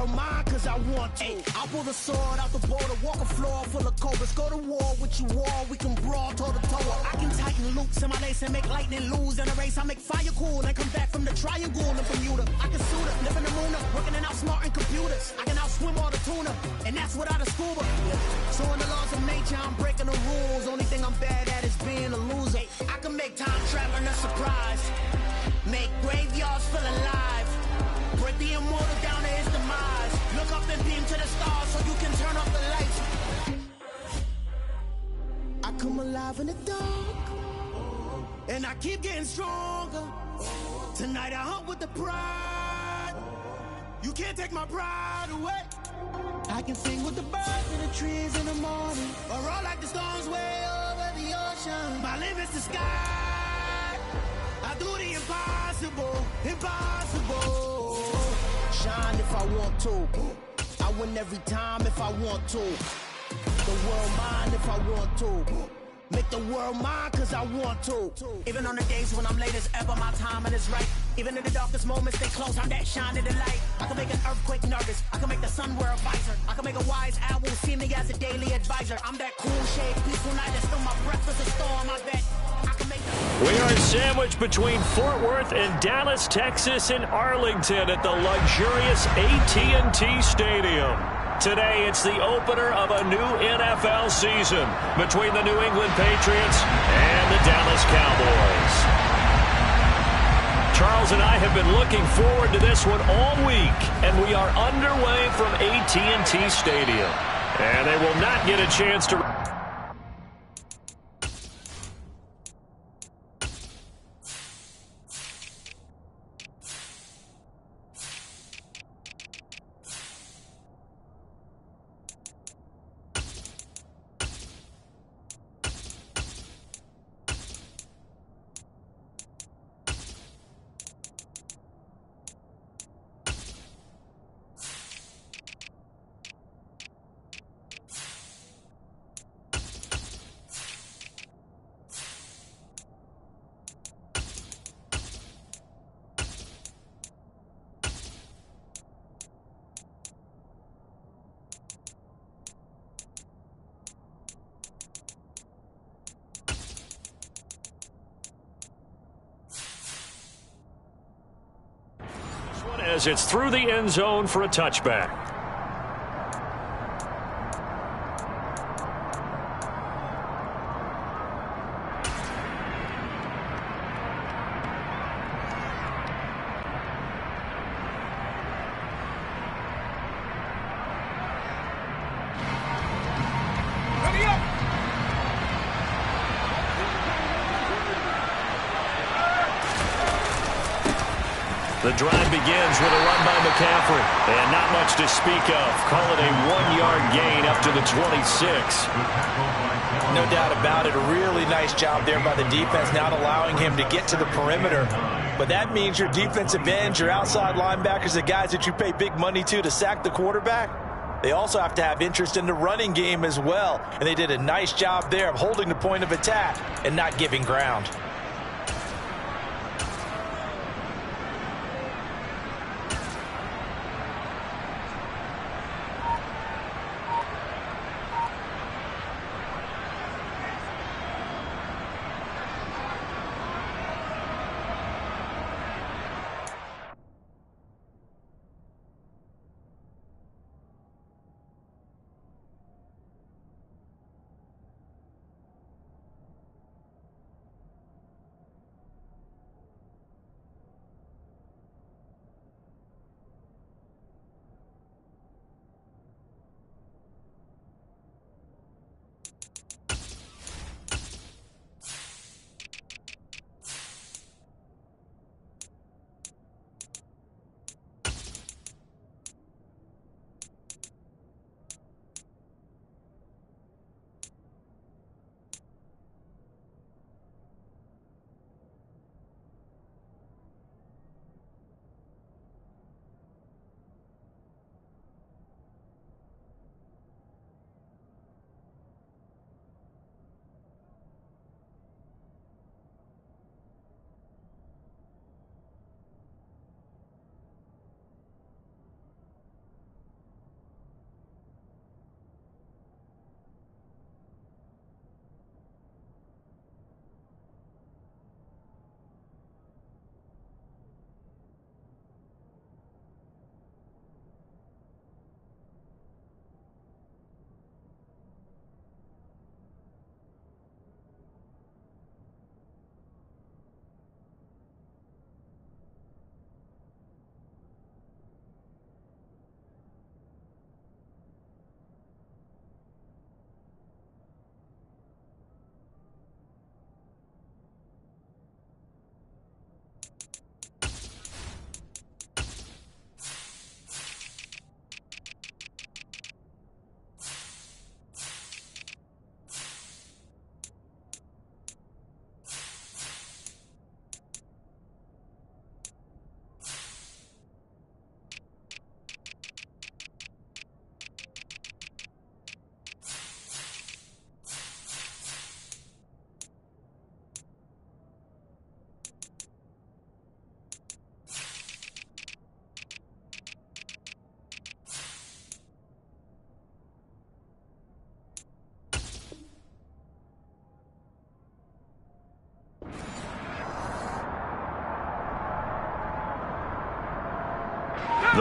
world mine cause I want to. I'll pull the sword out the border, walk a floor full of cobras. Go to war with you all, we can brawl toe to toe. I can tighten loops in my lace and make lightning lose in a race. I make fire cool and come back from the triangle in Bermuda. I can suit up, live in the moon up, working and outsmarting computers. I can outswim all the tuna, and that's without a scuba. So in the laws of nature, I'm breaking the rules. Only thing I'm bad at is being a loser. I can make time traveling a surprise, make graveyards feel alive, break the immortal down to his demise. Look up and beam to the stars so you can turn off the lights. I come alive in the dark, and I keep getting stronger. Tonight I hunt with the pride. You can't take my pride away. I can sing with the birds and the trees in the morning, or roll like the storms way over the ocean. My limit's the sky. I do the impossible, impossible. Shine if I want to. I win every time if I want to. The world mine if I want to. Make the world mine cause I want to. Even on the days when I'm late as ever, my timing is right. Even in the darkest moments, stay close, I'm that shine in the light. I can make an earthquake nervous, I can make the sun wear a visor. I can make a wise owl see me as a daily advisor. I'm that cool shade, peaceful night, and still my breath is a storm, I bet. I can make the... We are sandwiched between Fort Worth and Dallas, Texas, and Arlington at the luxurious AT&T Stadium. Today, it's the opener of a new NFL season between the New England Patriots and the Dallas Cowboys. Charles and I have been looking forward to this one all week, and we are underway from AT&T Stadium. And they will not get a chance to... As it's through the end zone for a touchback. The drive begins with a run by McCaffrey, and not much to speak of. Call it a 1-yard gain up to the 26. No doubt about it. A really nice job there by the defense, not allowing him to get to the perimeter. But that means your defensive ends, your outside linebackers, the guys that you pay big money to sack the quarterback, they also have to have interest in the running game as well. And they did a nice job there of holding the point of attack and not giving ground.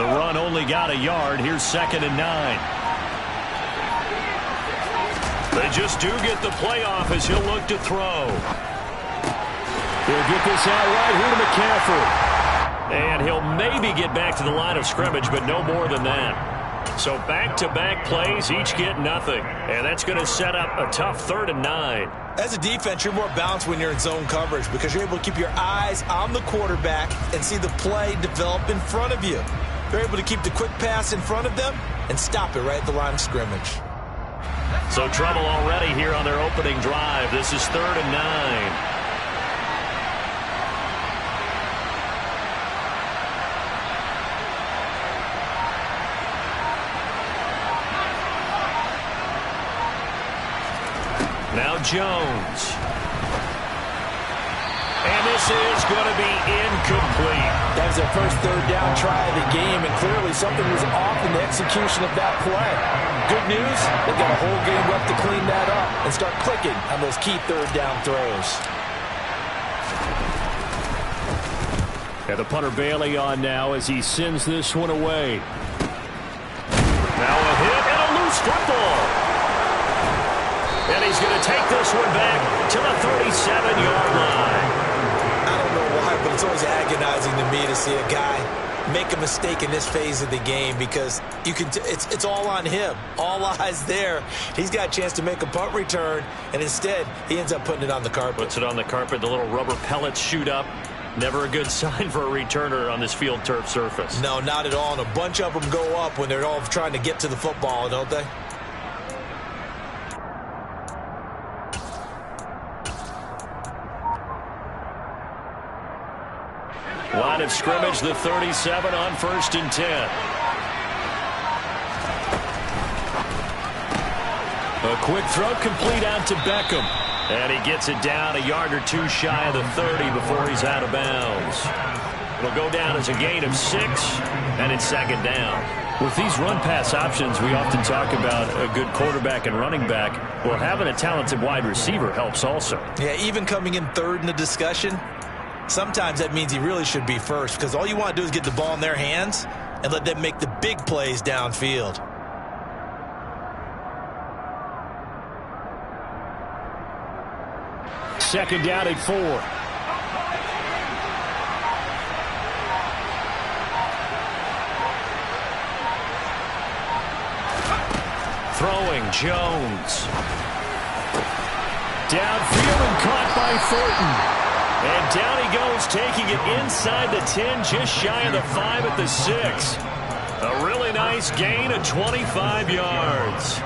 The run only got a yard. Here's 2nd and 9. They just do get the play off as he'll look to throw. He'll get this out right here to McCaffrey. And he'll maybe get back to the line of scrimmage, but no more than that. So back-to-back plays, each get nothing. And that's going to set up a tough 3rd and 9. As a defense, you're more balanced when you're in zone coverage because you're able to keep your eyes on the quarterback and see the play develop in front of you. You're able to keep the quick pass in front of them and stop it right at the line of scrimmage. So trouble already here on their opening drive. This is 3rd and 9. Now Jones. And this is going to be incomplete. That was their first 3rd down try of the game, and clearly something was off in the execution of that play. Good news, they've got a whole game left to clean that up and start clicking on those key 3rd down throws. And the punter Bailey on now as he sends this one away. Now a hit and a loose football. And he's going to take this one back to the 37-yard line. I don't know why, but it's always agonizing to me to see a guy make a mistake in this phase of the game because you can. It's all on him. All eyes there. He's got a chance to make a punt return, and instead he ends up putting it on the carpet. Puts it on the carpet. The little rubber pellets shoot up. Never a good sign for a returner on this field turf surface. No, not at all. And a bunch of them go up when they're all trying to get to the football, don't they? Line of scrimmage, the 37 on 1st and 10. A quick throw complete out to Beckham. And he gets it down a yard or two shy of the 30 before he's out of bounds. It'll go down as a gain of 6, and it's 2nd down. With these run-pass options, we often talk about a good quarterback and running back. Well, having a talented wide receiver helps also. Yeah, even coming in 3rd in the discussion, sometimes that means he really should be first because all you want to do is get the ball in their hands and let them make the big plays downfield. Second down at 4. Throwing Jones. Downfield and caught by Thornton. And down he goes, taking it inside the 10, just shy of the 5 at the 6. A really nice gain of 25 yards.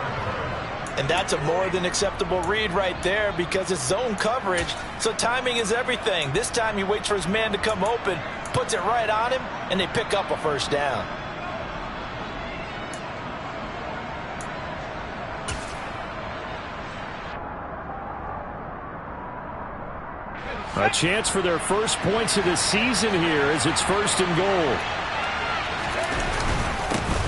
And that's a more than acceptable read right there because it's zone coverage, so timing is everything. This time he waits for his man to come open, puts it right on him, and they pick up a 1st down. A chance for their first points of the season here as it's 1st and goal.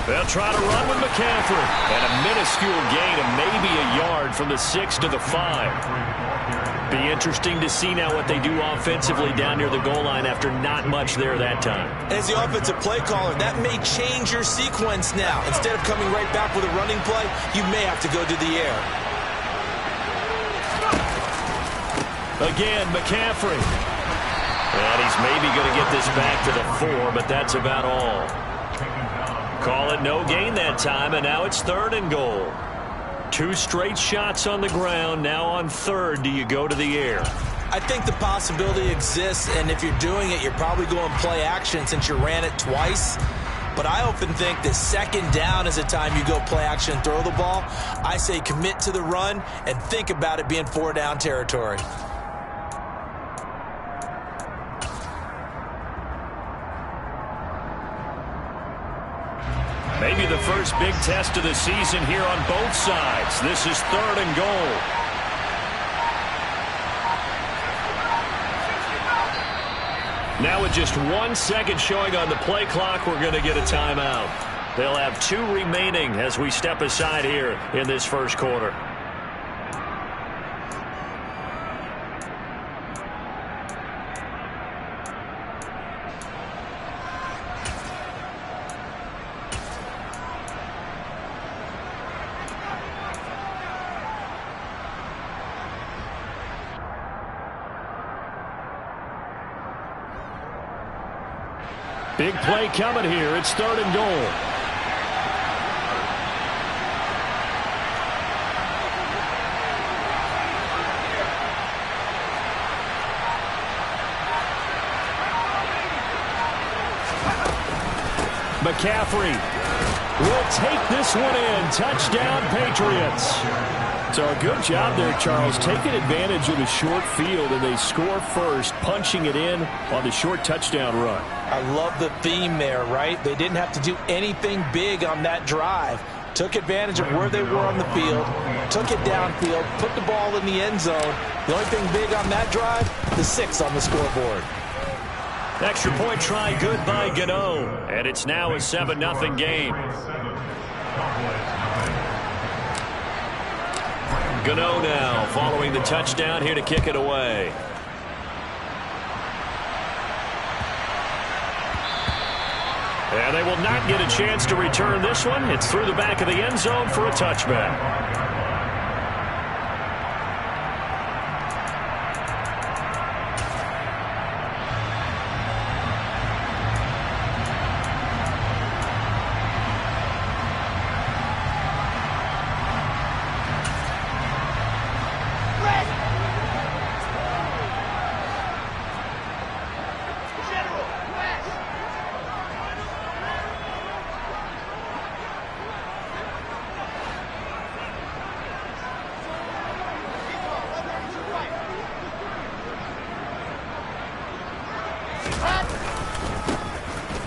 They'll try to run with McCaffrey. And a minuscule gain of maybe a yard from the 6 to the 5. Be interesting to see now what they do offensively down near the goal line after not much there that time. As the offensive play caller, that may change your sequence now. Instead of coming right back with a running play, you may have to go to the air. Again, McCaffrey. And he's maybe going to get this back to the 4, but that's about all. Call it no gain that time, and now it's 3rd and goal. 2 straight shots on the ground. Now on 3rd, do you go to the air? I think the possibility exists, and if you're doing it, you're probably going play action since you ran it twice. But I often think that 2nd down is a time you go play action and throw the ball. I say commit to the run and think about it being 4-down territory. Maybe the first big test of the season here on both sides. This is 3rd and goal. Now with just 1 second showing on the play clock, we're going to get a timeout. They'll have 2 remaining as we step aside here in this first quarter. Big play coming here. It's 3rd and goal. McCaffrey will take this one in. Touchdown, Patriots. So a good job there, Charles, taking advantage of the short field, and they score first, punching it in on the short touchdown run. I love the theme there, right? They didn't have to do anything big on that drive. Took advantage of where they were on the field, took it downfield, put the ball in the end zone. The only thing big on that drive, the 6 on the scoreboard. Extra point try good by Gano, and it's now a 7-0 game. Gano now following the touchdown here to kick it away. And they will not get a chance to return this one. It's through the back of the end zone for a touchback.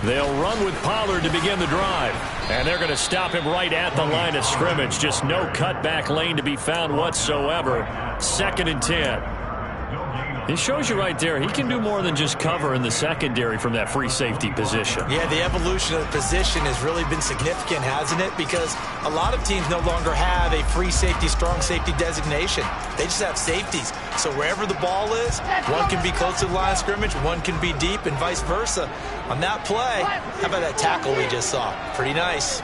They'll run with Pollard to begin the drive. And they're going to stop him right at the line of scrimmage. Just no cutback lane to be found whatsoever. 2nd and 10. It shows you right there, he can do more than just cover in the secondary from that free safety position. Yeah, the evolution of the position has really been significant, hasn't it? Because a lot of teams no longer have a free safety, strong safety designation. They just have safeties. So wherever the ball is, one can be close to the line of scrimmage, one can be deep, and vice versa. On that play, how about that tackle we just saw? Pretty nice.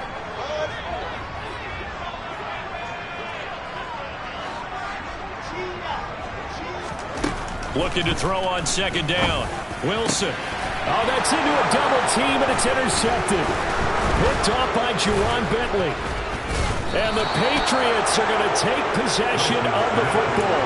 Looking to throw on 2nd down. Wilson. Oh, that's into a double team, and it's intercepted. Picked off by Juwan Bentley. And the Patriots are going to take possession of the football.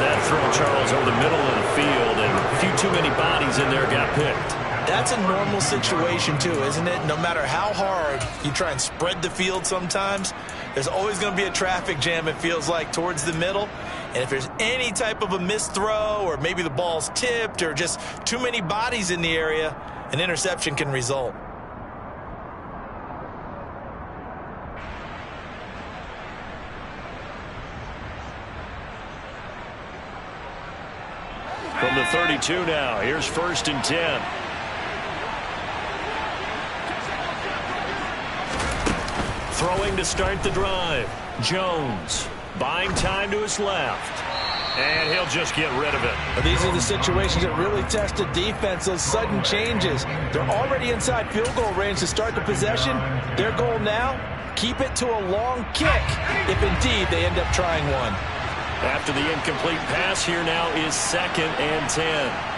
That throw, Charles, over the middle of the field, and a few too many bodies in there got picked. That's a normal situation, too, isn't it? No matter how hard you try and spread the field sometimes, there's always going to be a traffic jam, it feels like, towards the middle. And if there's any type of a missed throw, or maybe the ball's tipped, or just too many bodies in the area, an interception can result. From the 32 now, here's 1st and 10. Throwing to start the drive. Jones buying time to his left. And he'll just get rid of it. But these are the situations that really test a defense, those sudden changes. They're already inside field goal range to start the possession. Their goal now, keep it to a long kick, if indeed they end up trying one. After the incomplete pass, here now is 2nd and 10.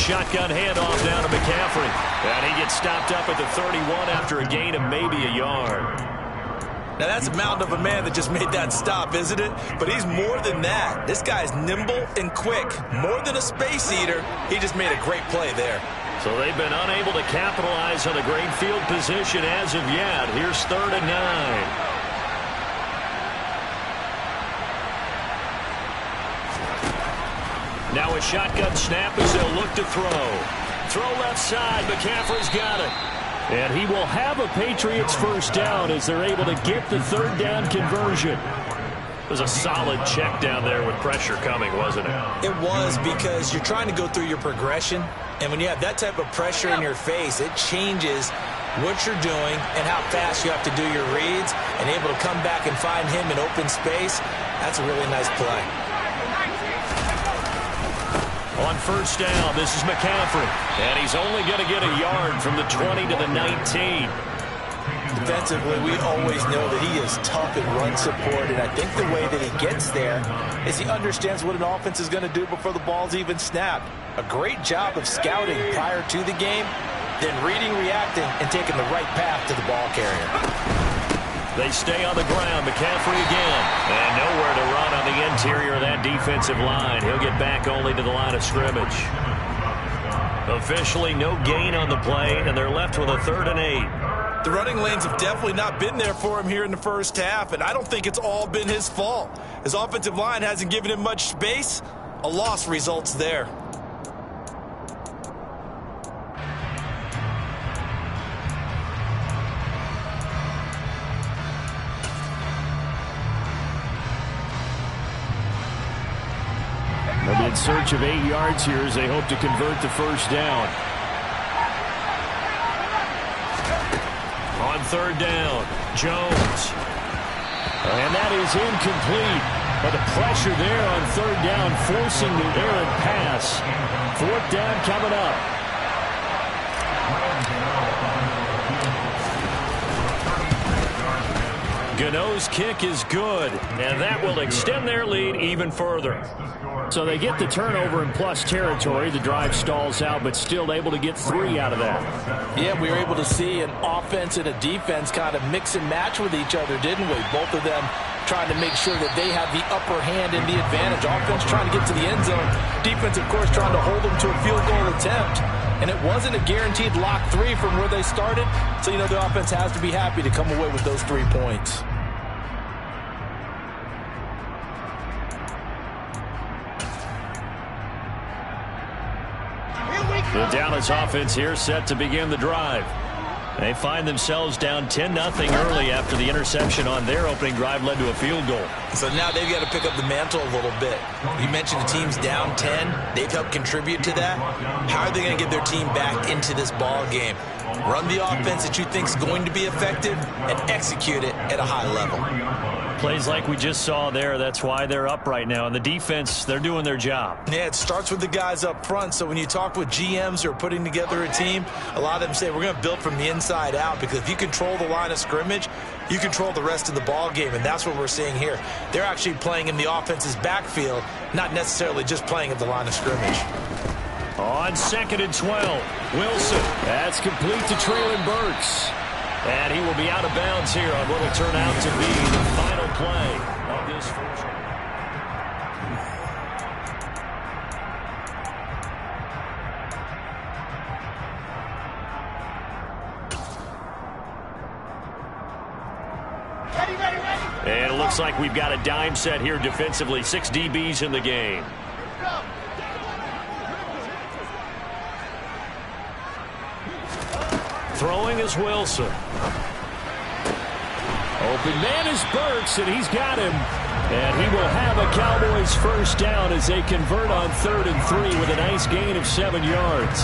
Shotgun handoff down to McCaffrey. And he gets stopped up at the 31 after a gain of maybe a yard. Now, that's a mountain of a man that just made that stop, isn't it? But he's more than that. This guy's nimble and quick. More than a space eater. He just made a great play there. So they've been unable to capitalize on the great field position as of yet. Here's 3rd and 9. Now a shotgun snap as they'll look to throw. Throw left side. McCaffrey's got it. And he will have a Patriots first down as they're able to get the 3rd down conversion. It was a solid check down there with pressure coming, wasn't it? It was, because you're trying to go through your progression. And when you have that type of pressure in your face, it changes what you're doing and how fast you have to do your reads. And able to come back and find him in open space, that's a really nice play. On first down, this is McCaffrey. And he's only going to get a yard from the 20 to the 19. Defensively, we always know that he is tough in run support, and I think the way that he gets there is he understands what an offense is going to do before the ball's even snapped. A great job of scouting prior to the game, then reading, reacting, and taking the right path to the ball carrier. They stay on the ground. McCaffrey again. And nowhere to run on the interior of that defensive line. He'll get back only to the line of scrimmage. Officially no gain on the play, and they're left with a 3rd and 8. The running lanes have definitely not been there for him here in the first half, and I don't think it's all been his fault. His offensive line hasn't given him much space. A loss results there. They'll be in search of 8 yards here as they hope to convert the first down. On 3rd down, Jones. And that is incomplete. But the pressure there on 3rd down, forcing the errant pass. 4th down coming up. Gano's kick is good, and that will extend their lead even further. So they get the turnover in plus territory. The drive stalls out, but still able to get 3 out of that. Yeah, we were able to see an offense and a defense kind of mix and match with each other, didn't we? Both of them trying to make sure that they have the upper hand and the advantage. Offense trying to get to the end zone. Defense, of course, trying to hold them to a field goal attempt. And it wasn't a guaranteed lock 3 from where they started. So, you know, the offense has to be happy to come away with those 3 points. The Dallas offense here set to begin the drive. They find themselves down 10-0 early after the interception on their opening drive led to a field goal. So now they've got to pick up the mantle a little bit. You mentioned the team's down 10. They've helped contribute to that. How are they going to get their team back into this ball game? Run the offense that you think is going to be effective and execute it at a high level. Plays like we just saw there, that's why they're up right now. And the defense, they're doing their job. Yeah, it starts with the guys up front. So when you talk with GMs who are putting together a team, a lot of them say we're going to build from the inside out, because if you control the line of scrimmage, you control the rest of the ball game, and that's what we're seeing here. They're actually playing in the offense's backfield, not necessarily just playing at the line of scrimmage. On 2nd and 12, Wilson. That's complete to Traylon Burks. And he will be out of bounds here on what will turn out to be the final play of this first. And it looks like we've got a dime set here defensively. 6 DBs in the game. Throwing is Wilson. Open man is Burks, and he's got him. And he will have a Cowboys first down as they convert on 3rd and 3 with a nice gain of 7 yards.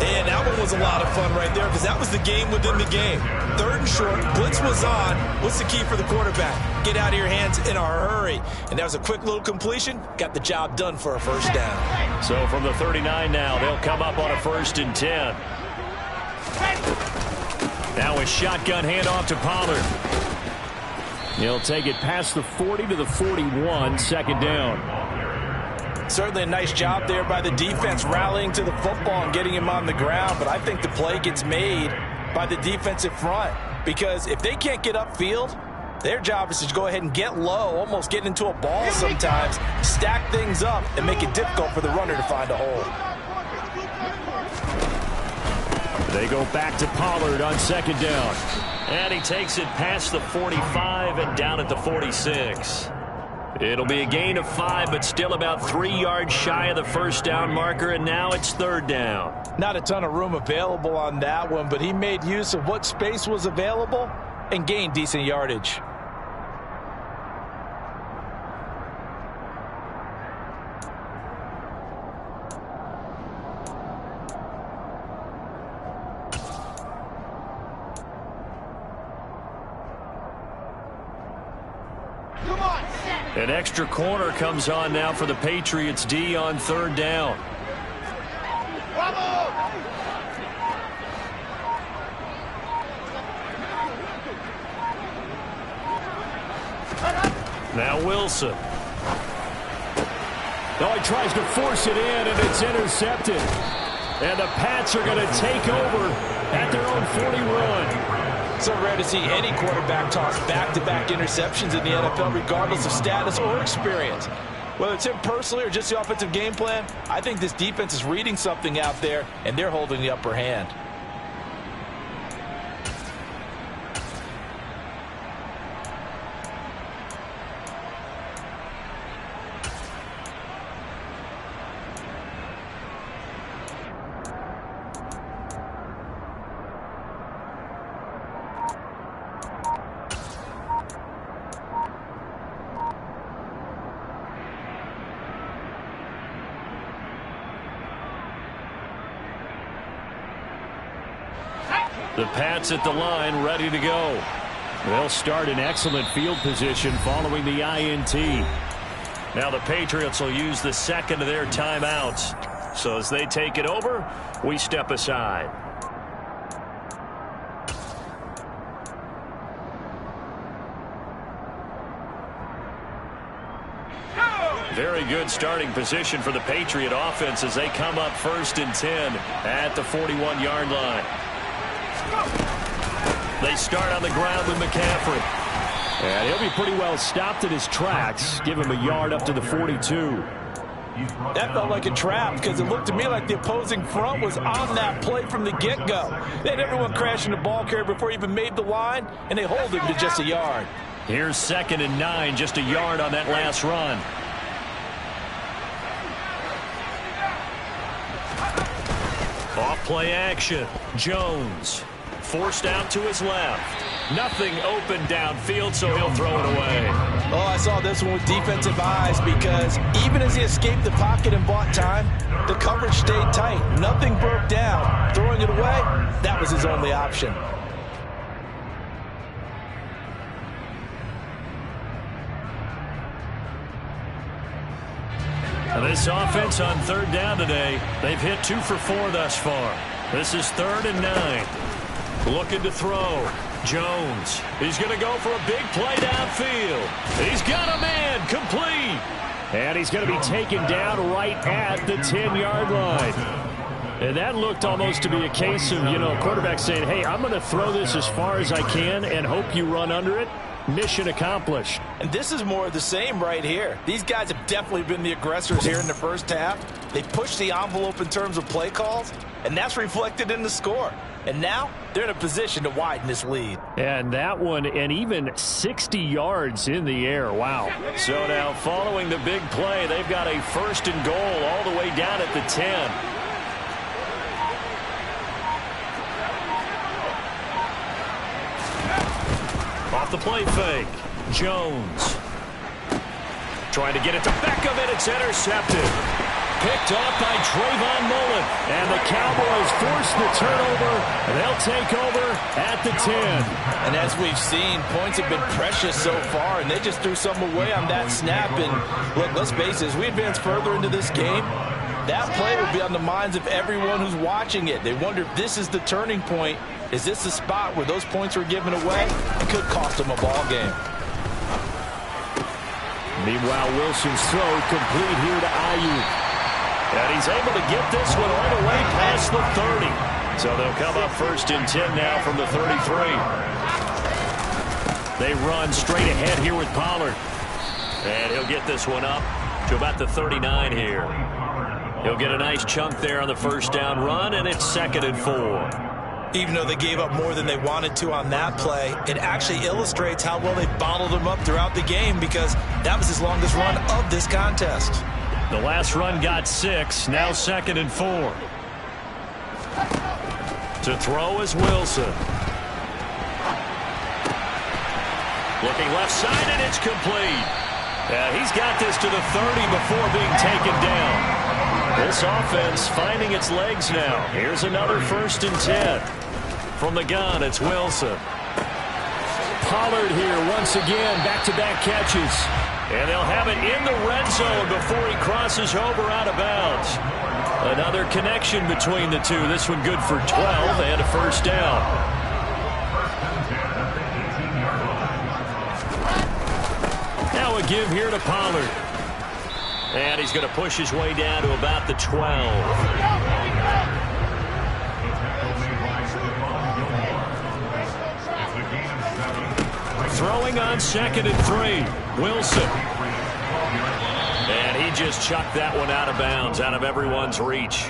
And that one was a lot of fun right there, because that was the game within the game. 3rd and short, blitz was on. What's the key for the quarterback? Get out of your hands in a hurry. And that was a quick little completion. Got the job done for a first down. So from the 39 now, they'll come up on a 1st and 10. Now a shotgun handoff to Pollard. He'll take it past the 40 to the 41, 2nd down. Certainly a nice job there by the defense rallying to the football and getting him on the ground, but I think the play gets made by the defensive front, because if they can't get upfield, their job is to go ahead and get low, almost get into a ball sometimes, stack things up, and make it difficult for the runner to find a hole. They go back to Pollard on 2nd down. And he takes it past the 45 and down at the 46. It'll be a gain of 5, but still about 3 yards shy of the first down marker, and now it's 3rd down. Not a ton of room available on that one, but he made use of what space was available and gained decent yardage. Come on, set. An extra corner comes on now for the Patriots D on 3rd down. Now Wilson. Oh, he tries to force it in, and it's intercepted. And the Pats are going to take over at their own 41. So rare to see any quarterback toss back-to-back interceptions in the NFL, regardless of status or experience. Whether it's him personally or just the offensive game plan, I think this defense is reading something out there, and they're holding the upper hand. The Pats at the line, ready to go. They'll start in excellent field position following the INT. Now the Patriots will use the second of their timeouts. So as they take it over, we step aside. Very good starting position for the Patriot offense as they come up 1st and 10 at the 41-yard line. They start on the ground with McCaffrey. And he'll be pretty well stopped in his tracks. Give him a yard up to the 42. That felt like a trap because it looked to me like the opposing front was on that play from the get-go. They had everyone crashing the ball carrier before he even made the line, and they hold him to just a yard. Here's 2nd and 9, just a yard on that last run. Off play action. Jones forced out to his left. Nothing open downfield, so he'll throw it away. Oh, I saw this one with defensive eyes because even as he escaped the pocket and bought time, the coverage stayed tight. Nothing broke down. Throwing it away, that was his only option. This offense on 3rd down today, they've hit 2 for 4 thus far. This is 3rd and 9. Looking to throw. Jones. He's going to go for a big play downfield. He's got a man. Complete. And he's going to be taken down right at the 10-yard line. And that looked almost to be a case of, quarterback saying, hey, I'm going to throw this as far as I can and hope you run under it. Mission accomplished. And this is more of the same right here. These guys have definitely been the aggressors here in the first half. They pushed the envelope in terms of play calls, and that's reflected in the score. And now they're in a position to widen this lead. And that one, and even 60 yards in the air. Wow. So now following the big play, they've got a 1st and goal all the way down at the 10. Off the play fake. Jones. Trying to get it to Beckham, and it's intercepted. Picked off by Trayvon Mullen. And the Cowboys force the turnover, and they'll take over at the 10. And as we've seen, points have been precious so far, and they just threw some away on that snap. And look, let's face it, as we advance further into this game, that play will be on the minds of everyone who's watching it. They wonder if this is the turning point. Is this the spot where those points were given away? It could cost them a ball game. Meanwhile, Wilson's throw complete here to Ayuk. And he's able to get this one all the way past the 30. So they'll come up 1st and 10 now from the 33. They run straight ahead here with Pollard. And he'll get this one up to about the 39 here. He'll get a nice chunk there on the 1st down run, and it's 2nd and 4. Even though they gave up more than they wanted to on that play, it actually illustrates how well they bottled them up throughout the game because that was his longest run of this contest. The last run got 6, now 2nd and 4. To throw is Wilson. Looking left side, and it's complete. He's got this to the 30 before being taken down. This offense finding its legs now. Here's another 1st and 10. From the gun, it's Wilson. Pollard here once again, back-to-back catches. And they'll have it in the red zone before he crosses over out of bounds. Another connection between the two. This one good for 12 and a first down. Now a give here to Pollard. And he's going to push his way down to about the 12. Throwing on 2nd and 3. Wilson. And he just chucked that one out of bounds, out of everyone's reach.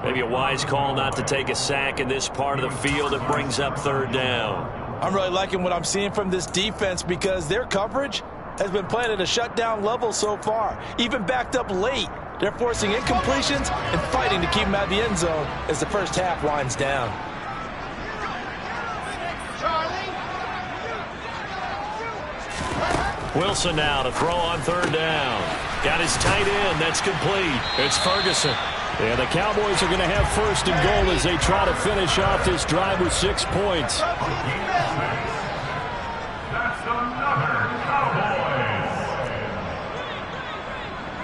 Maybe a wise call not to take a sack in this part of the field. It brings up 3rd down. I'm really liking what I'm seeing from this defense because their coverage has been playing at a shutdown level so far. Even backed up late, they're forcing incompletions and fighting to keep them out of the end zone as the first half winds down. Wilson now to throw on 3rd down. Got his tight end. That's complete. It's Ferguson. And the Cowboys are going to have 1st and goal as they try to finish off this drive with 6 points. That's another Cowboys.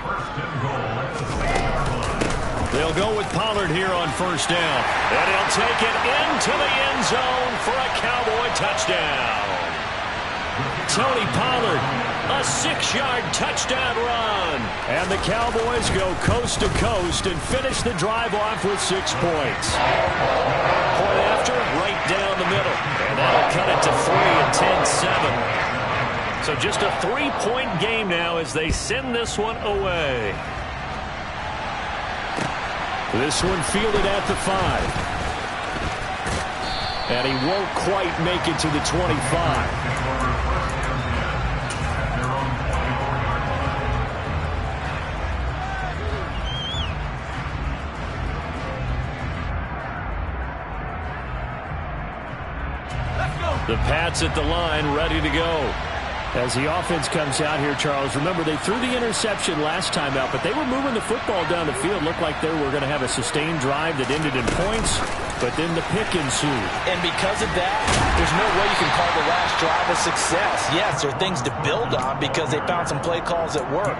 1st and goal at the 6-yard line. They'll go with Pollard here on 1st down. And he'll take it into the end zone for a Cowboy touchdown. Tony Pollard, a 6-yard touchdown run. And the Cowboys go coast to coast and finish the drive off with 6 points. Point after, right down the middle. And that'll cut it to 3 and 10-7. So just a 3-point game now as they send this one away. This one fielded at the 5. And he won't quite make it to the 25. The Pats at the line, ready to go. As the offense comes out here, Charles, remember they threw the interception last time out, but they were moving the football down the field. Looked like they were going to have a sustained drive that ended in points, but then the pick ensued. And because of that, there's no way you can call the last drive a success. Yes, there are things to build on because they found some play calls that work.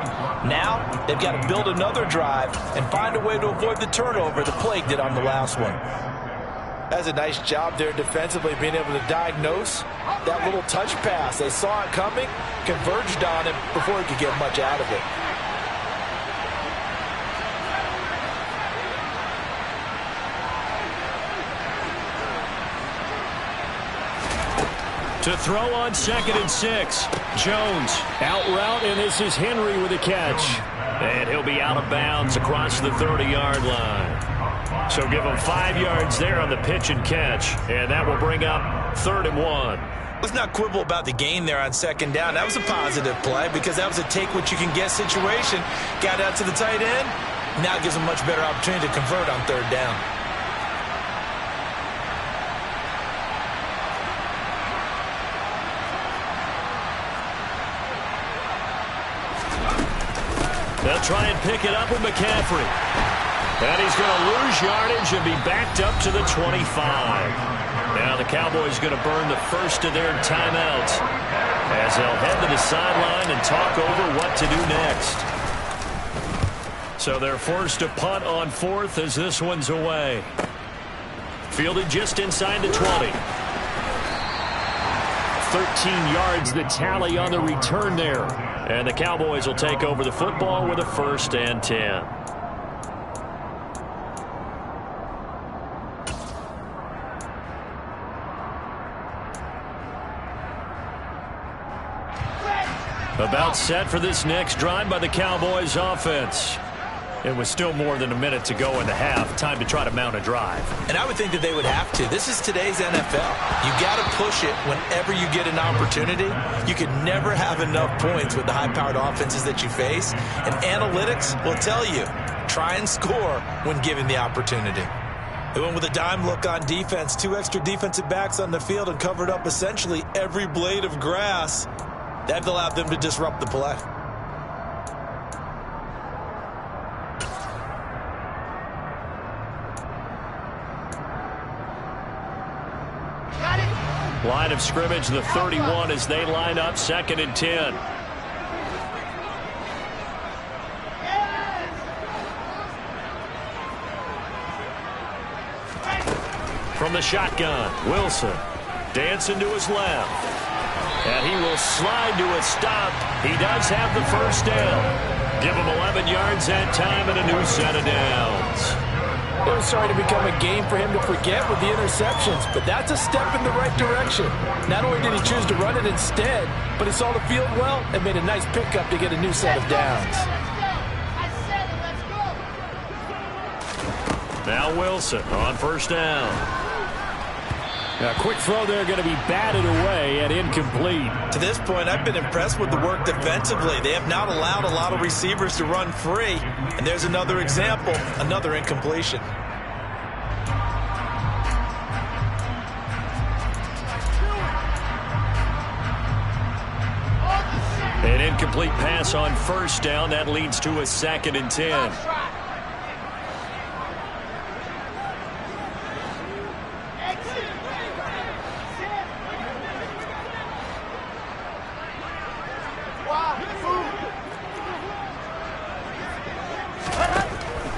Now, they've got to build another drive and find a way to avoid the turnover the Plague did on the last one. That's a nice job there defensively, being able to diagnose that little touch pass. They saw it coming, converged on him before he could get much out of it. To throw on 2nd and 6. Jones out route, and this is Henry with a catch. And he'll be out of bounds across the 30-yard line. So give him 5 yards there on the pitch and catch, and that will bring up 3rd and 1. Let's not quibble about the gain there on 2nd down. That was a positive play because that was a take-what-you-can-get situation. Got out to the tight end. Now it gives him a much better opportunity to convert on 3rd down. They'll try and pick it up with McCaffrey. And he's going to lose yardage and be backed up to the 25. Now the Cowboys going to burn the first of their timeouts as they'll head to the sideline and talk over what to do next. So they're forced to punt on 4th as this one's away. Fielded just inside the 20. 13 yards the tally on the return there. And the Cowboys will take over the football with a 1st and 10. About set for this next drive by the Cowboys offense. It was still more than a minute to go in the half. Time to try to mount a drive. And I would think that they would have to. This is today's NFL. You got to push it whenever you get an opportunity. You can never have enough points with the high-powered offenses that you face. And analytics will tell you, try and score when given the opportunity. They went with a dime look on defense. 2 extra defensive backs on the field and covered up essentially every blade of grass. That allowed them to disrupt the play. Line of scrimmage, the 31 as they line up 2nd and 10. From the shotgun, Wilson dancing to his left. And he will slide to a stop. He does have the first down. Give him 11 yards that time and a new set of downs. It was starting to become a game for him to forget with the interceptions, but that's a step in the right direction. Not only did he choose to run it instead, but he saw the field well and made a nice pickup to get a new set of downs. Now Wilson on first down. A quick throw there going to be batted away and incomplete. To this point, I've been impressed with the work defensively. They have not allowed a lot of receivers to run free. And there's another example, another incompletion. An incomplete pass on first down. That leads to a 2nd and 10.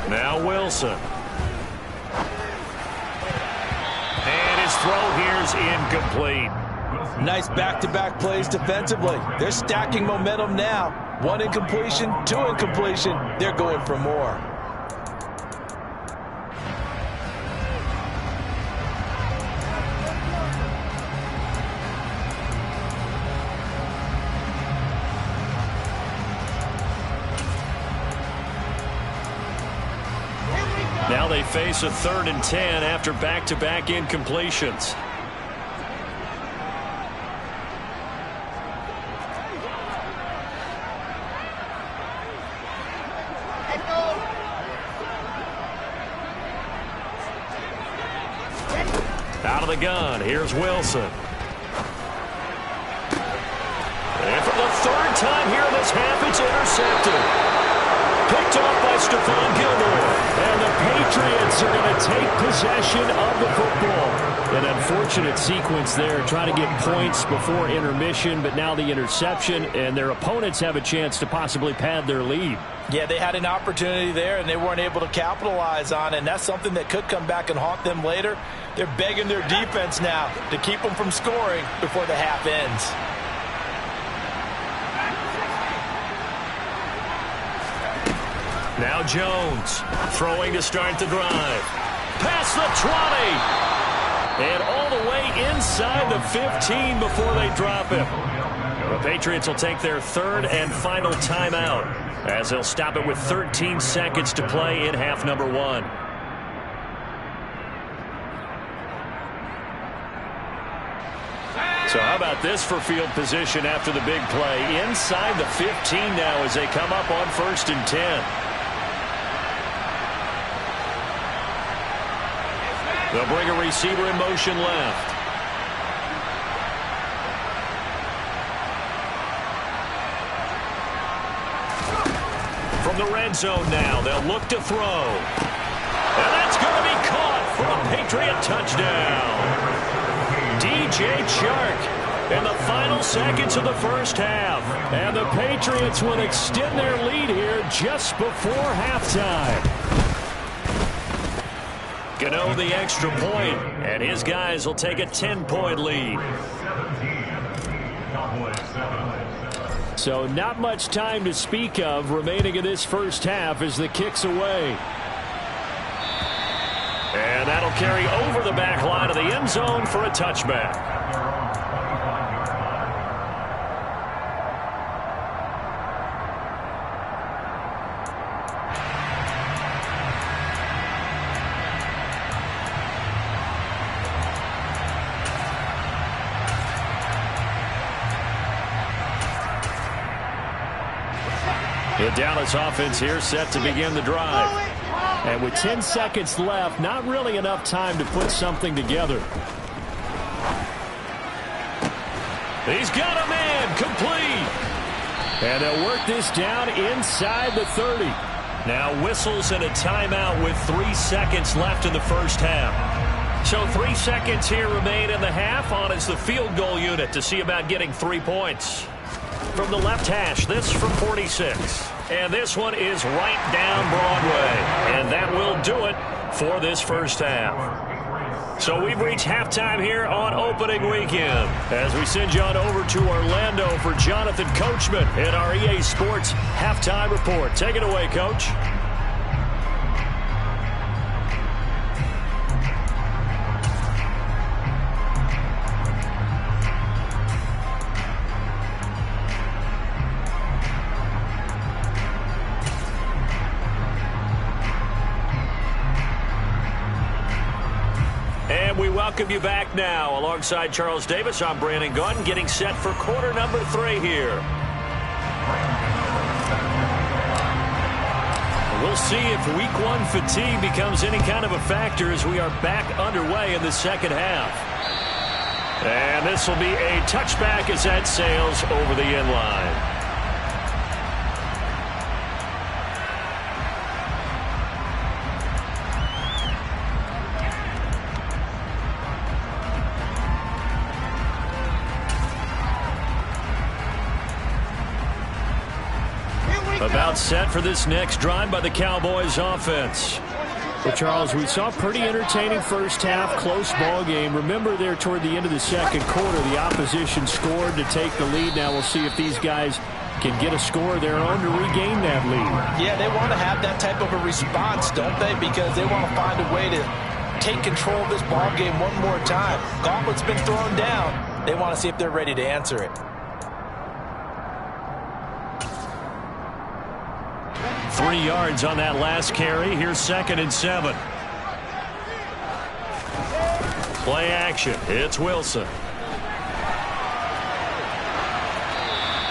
Now Wilson. And his throw here's incomplete. Nice back-to-back plays defensively. They're stacking momentum now. 1 incompletion, 2 incompletion. They're going for more. Now they face a 3rd and 10 after back-to-back incompletions. Out of the gun, here's Wilson. And for the 3rd time here in this half, it's intercepted. Picked off by Stephon Gilmore. And the Patriots are going to take possession of the football. An unfortunate sequence there, trying to get points before intermission, but now the interception, and their opponents have a chance to possibly pad their lead. Yeah, they had an opportunity there, and they weren't able to capitalize on it, and that's something that could come back and haunt them later. They're begging their defense now to keep them from scoring before the half ends. Now Jones throwing to start the drive. Past the 20. And all the way inside the 15 before they drop him. The Patriots will take their 3rd and final timeout as they'll stop it with 13 seconds to play in half number 1. So how about this for field position after the big play? Inside the 15 now as they come up on 1st and 10. They'll bring a receiver in motion left. From the red zone now, they'll look to throw. And that's going to be caught for a Patriot touchdown. DJ Chark in the final seconds of the first half. And the Patriots will extend their lead here just before halftime. Gano the extra point, and his guys will take a 10-point lead. So not much time to speak of remaining in this first half as the kick's away. And that'll carry over the back line of the end zone for a touchback. The Dallas offense here set to begin the drive. And with 10 seconds left, not really enough time to put something together. He's got a man, complete. And they'll work this down inside the 30. Now whistles and a timeout with 3 seconds left in the first half. So 3 seconds here remain in the half on as the field goal unit to see about getting 3 points. From the left hash, this from 46. And this one is right down Broadway. And that will do it for this first half. So we've reached halftime here on opening weekend as we send you on over to Orlando for Jonathan Coachman in our EA Sports halftime report. Take it away, Coach. And we welcome you back now. Alongside Charles Davis, I'm Brandon Gaudin, getting set for quarter number 3 here. We'll see if week 1 fatigue becomes any kind of a factor as we are back underway in the second half. And this will be a touchback as that sails over the end line. About set for this next drive by the Cowboys offense. Well, Charles, we saw a pretty entertaining first half, close ball game. Remember there toward the end of the second quarter, the opposition scored to take the lead. Now we'll see if these guys can get a score of their own to regain that lead. Yeah, they want to have that type of a response, don't they? Because they want to find a way to take control of this ball game one more time. Gauntlet's been thrown down. They want to see if they're ready to answer it. 3 yards on that last carry. Here's 2nd and 7. Play action. It's Wilson.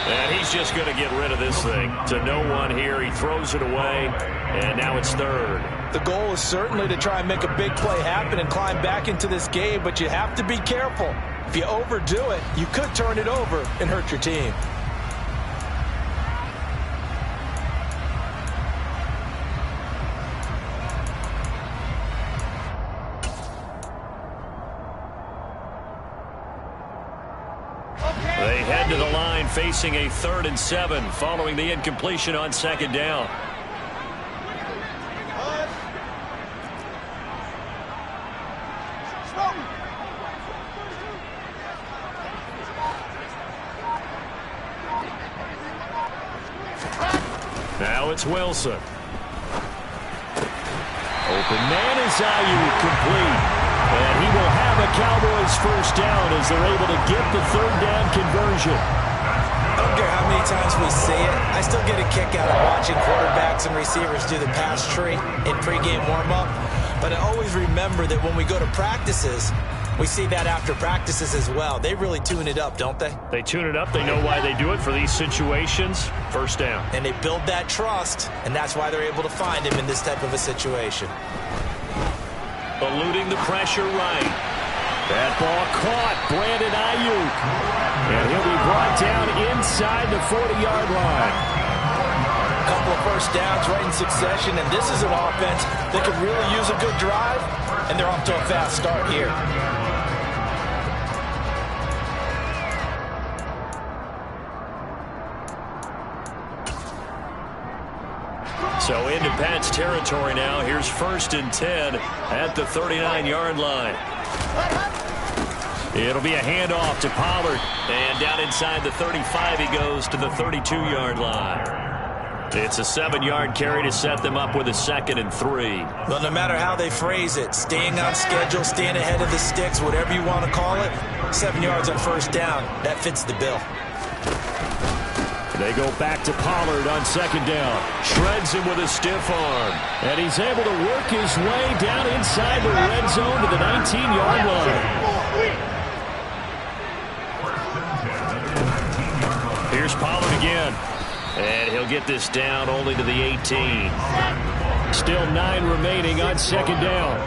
And he's just going to get rid of this thing to no one here. He throws it away, and now it's 3rd. The goal is certainly to try and make a big play happen and climb back into this game, but you have to be careful. If you overdo it, you could turn it over and hurt your team. They head to the line facing a 3rd and 7 following the incompletion on 2nd down. Now it's Wilson. Open man is Ayuk, complete. And he will have a Cowboys first down as they're able to get the 3rd down conversion. I don't care how many times we say it, I still get a kick out of watching quarterbacks and receivers do the pass tree in pregame warm-up. But I always remember that when we go to practices, we see that after practices as well. They really tune it up, don't they? They tune it up. They know why they do it for these situations. First down. And they build that trust, and that's why they're able to find him in this type of a situation. Eluding the pressure right. That ball caught. Brandon Ayuk. And he'll be brought down inside the 40-yard line. A couple of first downs right in succession, and this is an offense that could really use a good drive, and they're off to a fast start here. So into Pat's territory now. Here's 1st and 10 at the 39-yard line. It'll be a handoff to Pollard. And down inside the 35 he goes to the 32-yard line. It's a 7-yard carry to set them up with a 2nd and 3. Well, no matter how they phrase it, staying on schedule, staying ahead of the sticks, whatever you want to call it, 7 yards on first down, that fits the bill. They go back to Pollard on 2nd down. Shreds him with a stiff arm. And he's able to work his way down inside the red zone to the 19-yard line. Here's Pollard again. And he'll get this down only to the 18. Still 9 remaining on 2nd down.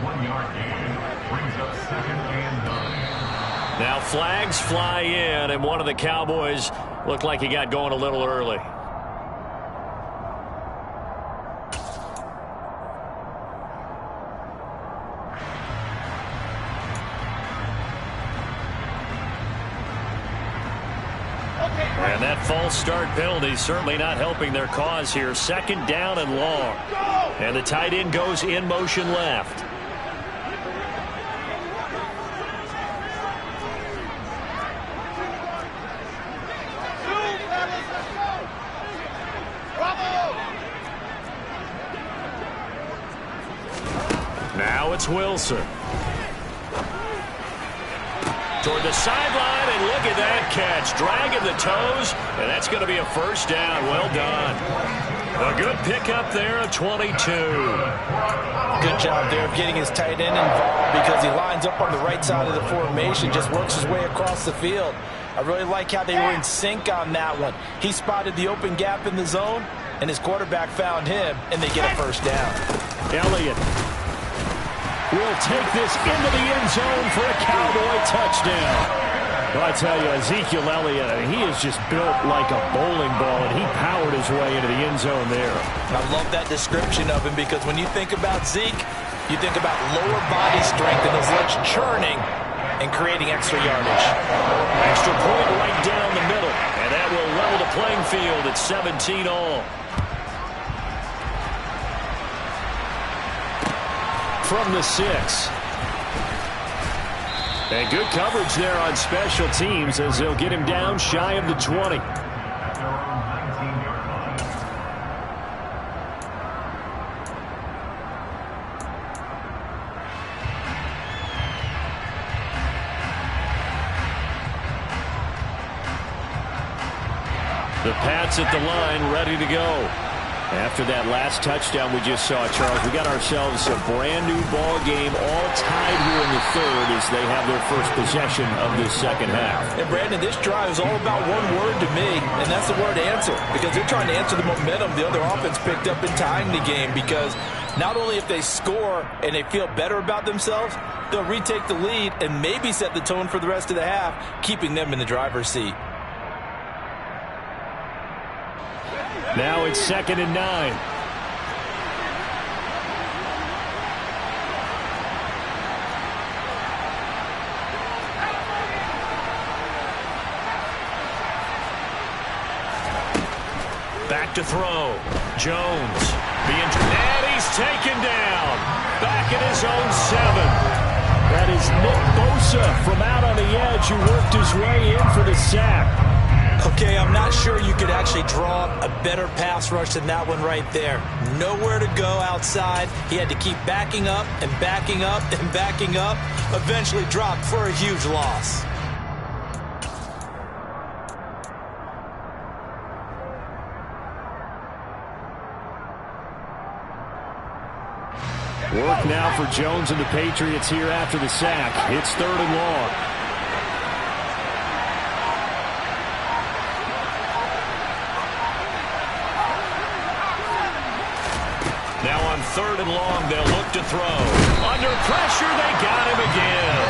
1-yard gain brings up 2nd and 9. Now flags fly in, and one of the Cowboys looked like he got going a little early. And that false start penalty certainly not helping their cause here. 2nd down and long. And the tight end goes in motion left. it's Wilson. Toward the sideline, and look at that catch. Dragging the toes, and that's going to be a first down. Well done. A good pickup there of 22. Good job there of getting his tight end involved because he lines up on the right side of the formation, just works his way across the field. I really like how they were in sync on that one. He spotted the open gap in the zone, and his quarterback found him, and they get a first down. Elliott will take this into the end zone for a Cowboy touchdown. Well, I tell you, Ezekiel Elliott, he is just built like a bowling ball, and he powered his way into the end zone there. I love that description of him because when you think about Zeke, you think about lower body strength and his legs churning and creating extra yardage. Extra point right down the middle, and that will level the playing field at 17 all. From the 6. And good coverage there on special teams as they'll get him down shy of the 20. The Pats at the line, ready to go. After that last touchdown we just saw, Charles, we got ourselves a brand-new ball game, all tied here in the third as they have their first possession of this second half. And, Brandon, this drive is all about one word to me, and that's the word answer, because they're trying to answer the momentum the other offense picked up in tying the game, because not only if they score and they feel better about themselves, they'll retake the lead and maybe set the tone for the rest of the half, keeping them in the driver's seat. Now it's 2nd and 9. Back to throw. Jones. And he's taken down. Back at his own 7. That is Nick Bosa from out on the edge who worked his way in for the sack. Okay, I'm not sure you could actually draw a better pass rush than that one right there. Nowhere to go outside. He had to keep backing up and backing up and backing up. Eventually dropped for a huge loss. Work now for Jones and the Patriots here after the sack. It's 3rd and long. Now on 3rd and long, they'll look to throw. Under pressure, they got him again.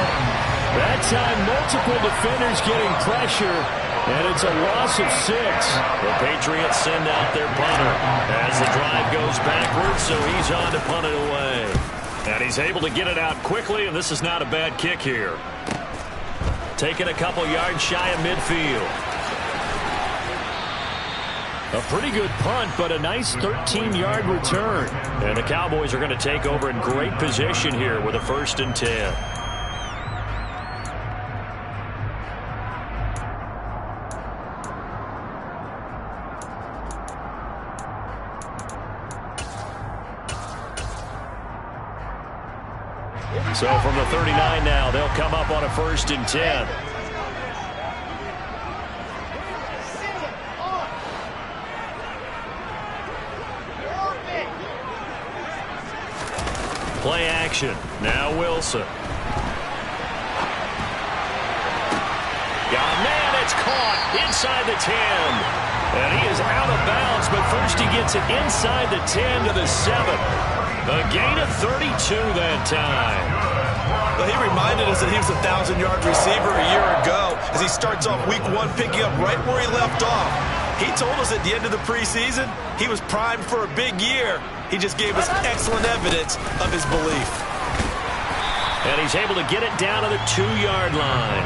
That time, multiple defenders getting pressure, and it's a loss of 6. The Patriots send out their punter as the drive goes backwards, so he's on to punt it away. And he's able to get it out quickly, and this is not a bad kick here. Taking a couple yards shy of midfield. A pretty good punt, but a nice 13-yard return. And the Cowboys are going to take over in great position here with a 1st and 10. So from the 39 now, they'll come up on a 1st and 10. Play action. Now Wilson. Got a man. It's caught inside the 10. And he is out of bounds, but first he gets it inside the 10 to the 7. A gain of 32 that time. Well, he reminded us that he was a 1,000-yard receiver a year ago as he starts off week 1 picking up right where he left off. He told us at the end of the preseason he was primed for a big year. He just gave us excellent evidence of his belief. And he's able to get it down to the 2-yard line.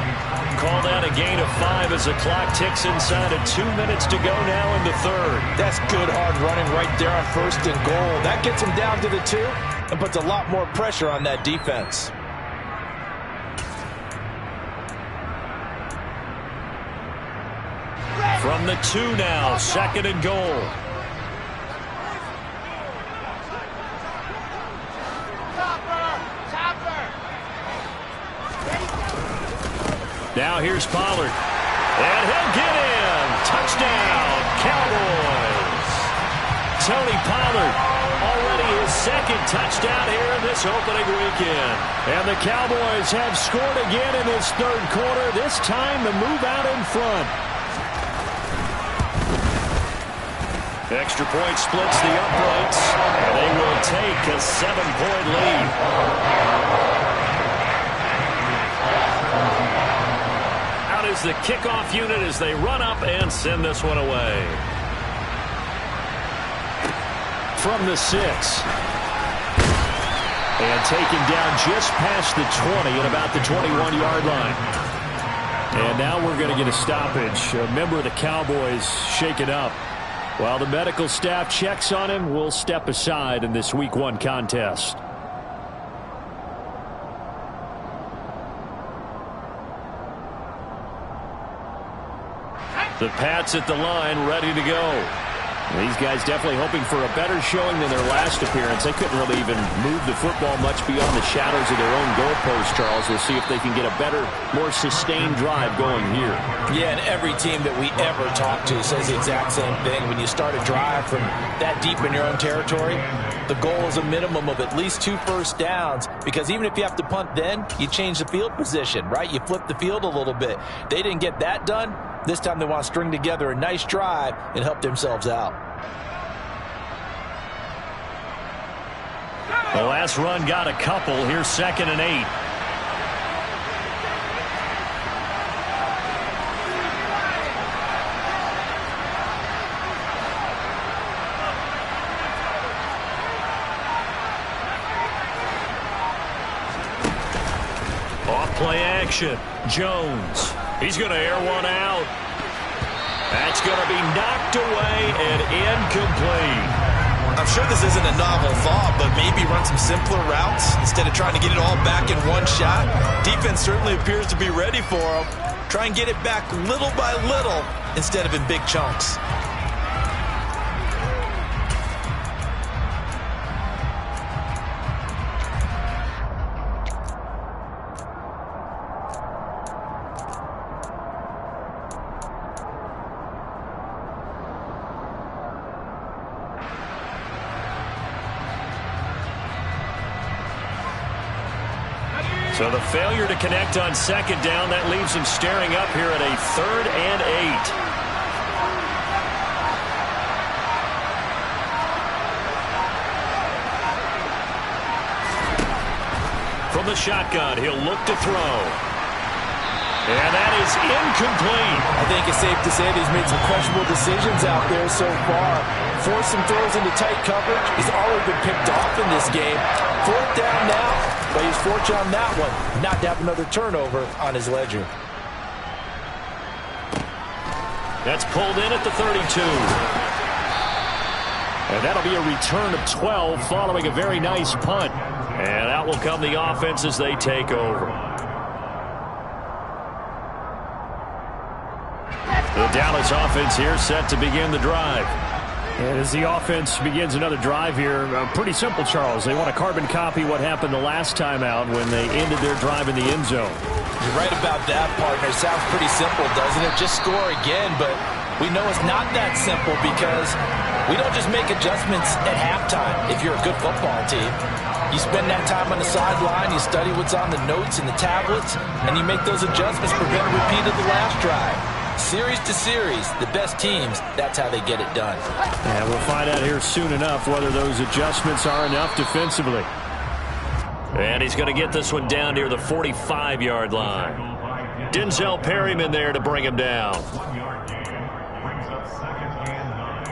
Call that a gain of 5 as the clock ticks inside of 2 minutes to go now in the 3rd. That's good hard running right there on 1st and goal. That gets him down to the 2 and puts a lot more pressure on that defense. From the 2 now, 2nd and goal. Now here's Pollard. And he'll get in. Touchdown, Cowboys. Tony Pollard, already his second touchdown here in this opening weekend. And the Cowboys have scored again in this third quarter. This time the move out in front. Extra point splits the uprights. And they will take a 7-point lead. Out is the kickoff unit as they run up and send this one away. From the 6. And taken down just past the 20 at about the 21-yard line. And now we're going to get a stoppage. A member of the Cowboys shaken up. While the medical staff checks on him, we'll step aside in this Week 1 contest. The Pats at the line, ready to go. These guys definitely hoping for a better showing than their last appearance. They couldn't really even move the football much beyond the shadows of their own goalpost, Charles. We'll see if they can get a better, more sustained drive going here. Yeah, and every team that we ever talk to says the exact same thing. When you start a drive from that deep in your own territory, the goal is a minimum of at least 2 first downs, because even if you have to punt then, you change the field position, right? You flip the field a little bit. They didn't get that done. This time they want to string together a nice drive and help themselves out. The last run got a couple. Here's 2nd and 8. Off-play action. Jones. He's going to air one out. That's going to be knocked away and incomplete. I'm sure this isn't a novel thought, but maybe run some simpler routes instead of trying to get it all back in one shot. Defense certainly appears to be ready for him. Try and get it back little by little instead of in big chunks. So the failure to connect on 2nd down, that leaves him staring up here at a 3rd and 8. From the shotgun, he'll look to throw. And that is incomplete. I think it's safe to say that he's made some questionable decisions out there so far. Forced some throws into tight coverage. He's already been picked off in this game. 4th down now, but he's fortunate on that one not to have another turnover on his ledger. That's pulled in at the 32. And that'll be a return of 12 following a very nice punt. And out will come the offense as they take over. The Dallas offense here set to begin the drive. And as the offense begins another drive here, pretty simple, Charles. They want to carbon copy what happened the last time out when they ended their drive in the end zone. You're right about that, partner. Sounds pretty simple, doesn't it? Just score again, but we know it's not that simple because we don't just make adjustments at halftime if you're a good football team. You spend that time on the sideline, you study what's on the notes and the tablets, and you make those adjustments, prevent a repeat of the last drive. Series to series, the best teams, that's how they get it done. And we'll find out here soon enough whether those adjustments are enough defensively. And he's going to get this one down near the 45-yard line. Denzel Perryman there to bring him down. 1 yard gain brings up 2nd and 9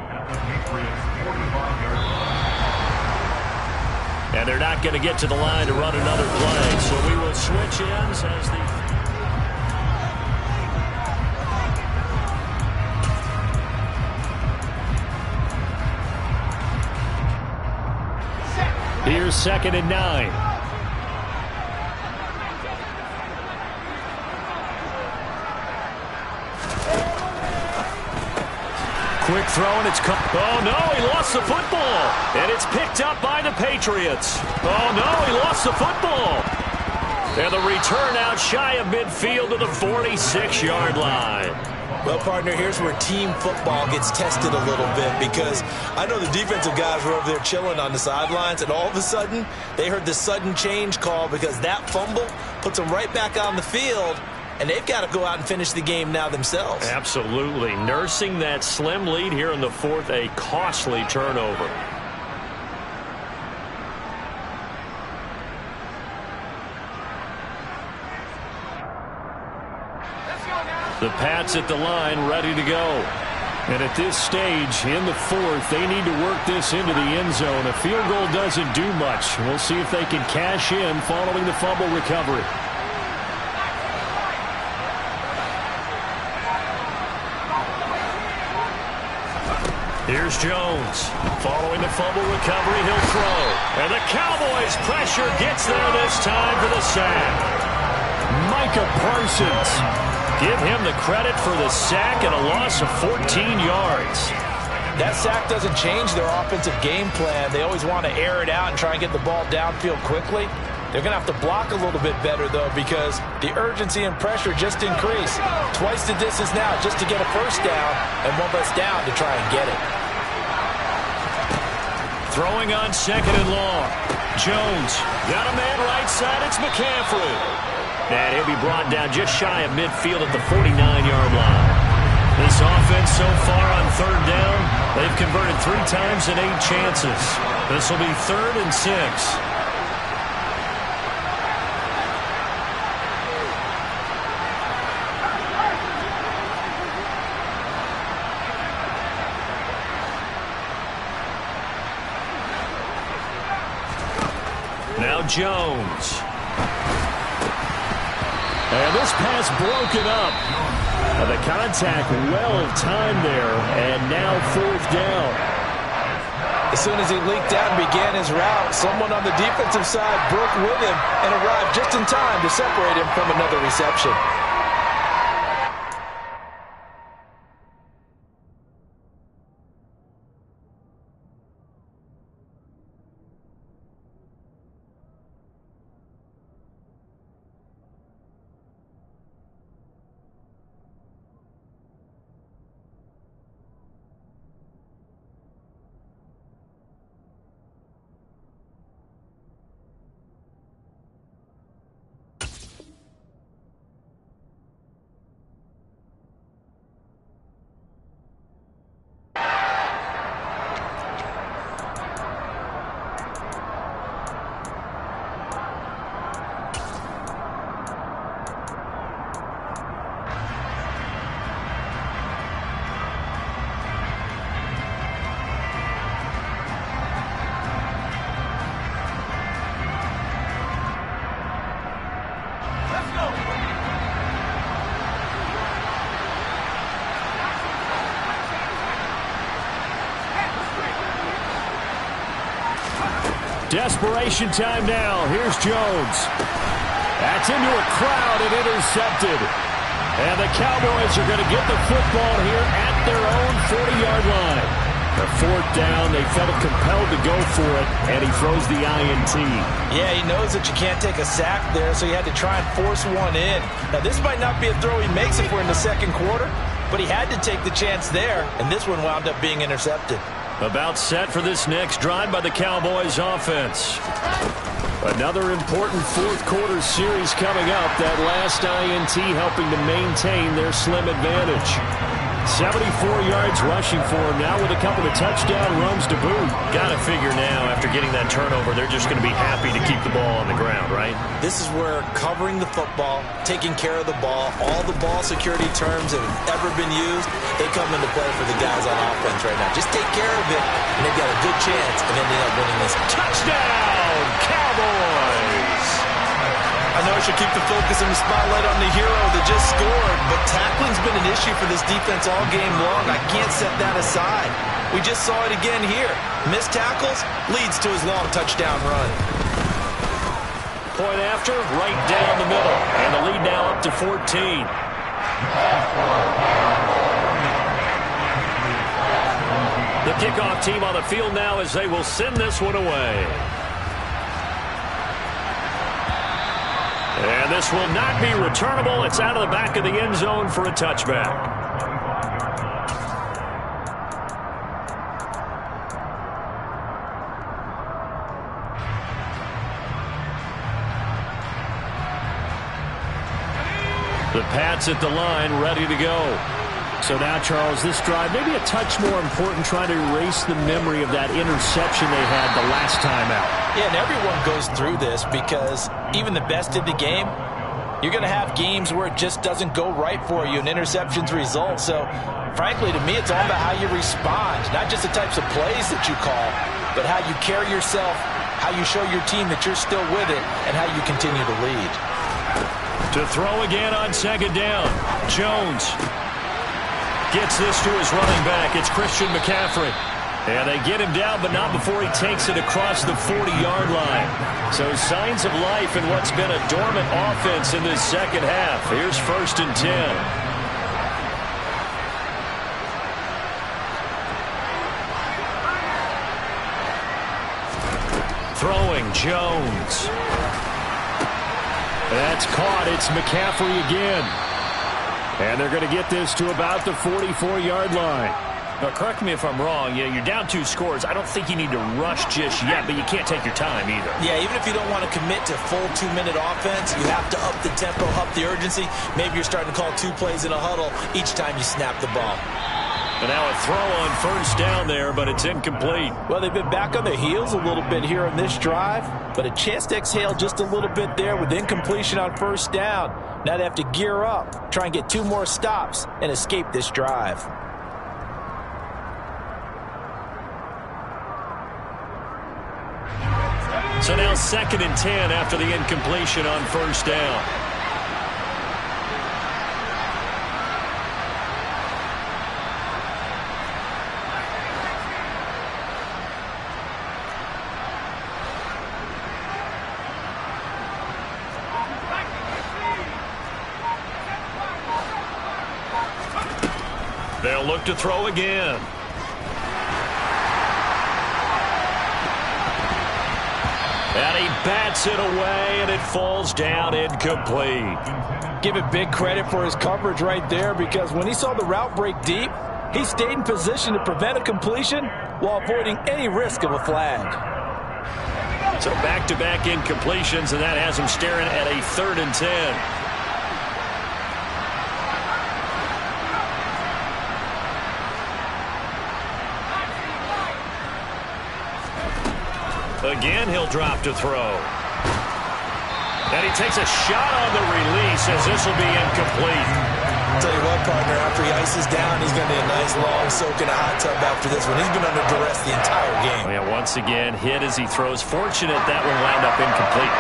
at the Patriots 45-yard line. And they're not going to get to the line to run another play, so we will switch ends as the... Here's 2nd and 9. Quick throw, and it's come. Oh, no, he lost the football. And it's picked up by the Patriots. Oh, no, he lost the football. And the return out shy of midfield to the 46-yard line. Well, partner, here's where team football gets tested a little bit, because I know the defensive guys were over there chilling on the sidelines, and all of a sudden, they heard the sudden change call because that fumble puts them right back on the field, and they've got to go out and finish the game now themselves. Absolutely. Nursing that slim lead here in the fourth, a costly turnover. The Pats at the line, ready to go. And at this stage, in the fourth, they need to work this into the end zone. A field goal doesn't do much. We'll see if they can cash in following the fumble recovery. Here's Jones. Following the fumble recovery, he'll throw. And the Cowboys' pressure gets there this time for the sack. Micah Parsons. Give him the credit for the sack and a loss of 14 yards. That sack doesn't change their offensive game plan. They always want to air it out and try and get the ball downfield quickly. They're going to have to block a little bit better, though, because the urgency and pressure just increase. Twice the distance now just to get a first down, and one less down to try and get it. Throwing on second and long. Jones got a man right side. It's McCaffrey. And he'll be brought down just shy of midfield at the 49-yard line. This offense so far on third down, they've converted 3 times in 8 chances. This will be 3rd and 6. Now Jones. And this pass broken up. The contact well timed there, and now 4th down. As soon as he leaked out and began his route, someone on the defensive side broke with him and arrived just in time to separate him from another reception. Desperation time now. Here's Jones. That's into a crowd and intercepted. And the Cowboys are going to get the football here at their own 40-yard line. The 4th down, they felt compelled to go for it, and he throws the INT. Yeah, he knows that you can't take a sack there, so he had to try and force one in. Now, this might not be a throw he makes if we're in the 2nd quarter, but he had to take the chance there, and this one wound up being intercepted. About set for this next drive by the Cowboys offense. Another important 4th quarter series coming up. That last INT helping to maintain their slim advantage. 74 yards rushing for him now with a couple of touchdown runs to boot. Got to figure now, after getting that turnover, they're just going to be happy to keep the ball on the ground, right? This is where covering the football, taking care of the ball, all the ball security terms that have ever been used, they come into play for the guys on offense right now. Just take care of it, and they've got a good chance of ending up winning this. Touchdown, Cowboys! I know I should keep the focus and the spotlight on the hero that just scored, but tackling's been an issue for this defense all game long. I can't set that aside. We just saw it again here. Missed tackles leads to his long touchdown run. Point after, right down the middle. And the lead now up to 14. The kickoff team on the field now as they will send this one away. And this will not be returnable. It's out of the back of the end zone for a touchback. The Pats at the line, ready to go. So now, Charles, this drive maybe a touch more important, trying to erase the memory of that interception they had the last time out. Yeah, and everyone goes through this because even the best in the game, you're going to have games where it just doesn't go right for you and interceptions result. So, frankly, to me, it's all about how you respond, not just the types of plays that you call, but how you carry yourself, how you show your team that you're still with it, and how you continue to lead. To throw again on second down. Jones gets this to his running back. It's Christian McCaffrey. And they get him down, but not before he takes it across the 40-yard line. So signs of life in what's been a dormant offense in this second half. Here's 1st and 10. Throwing, Jones. That's caught. It's McCaffrey again. And they're going to get this to about the 44-yard line. Now, correct me if I'm wrong. Yeah, you're down 2 scores. I don't think you need to rush just yet, but you can't take your time either. Yeah, even if you don't want to commit to full 2-minute offense, you have to up the tempo, up the urgency. Maybe you're starting to call 2 plays in a huddle each time you snap the ball. And now a throw on 1st down there, but it's incomplete. Well, they've been back on their heels a little bit here in this drive, but a chance to exhale just a little bit there with incompletion on 1st down. Now they have to gear up, try and get 2 more stops, and escape this drive. So now 2nd and 10 after the incompletion on 1st down. They'll look to throw again. And he bats it away, and it falls down incomplete. Give it big credit for his coverage right there, because when he saw the route break deep, he stayed in position to prevent a completion while avoiding any risk of a flag. So back-to-back incompletions, and that has him staring at a 3rd and 10. Again, he'll drop to throw. And he takes a shot on the release as this will be incomplete. I'll tell you what, partner, after he ices down, he's going to need a nice long soak in a hot tub after this one. He's been under duress the entire game. Oh, yeah, once again, hit as he throws. Fortunate that one wound up incomplete.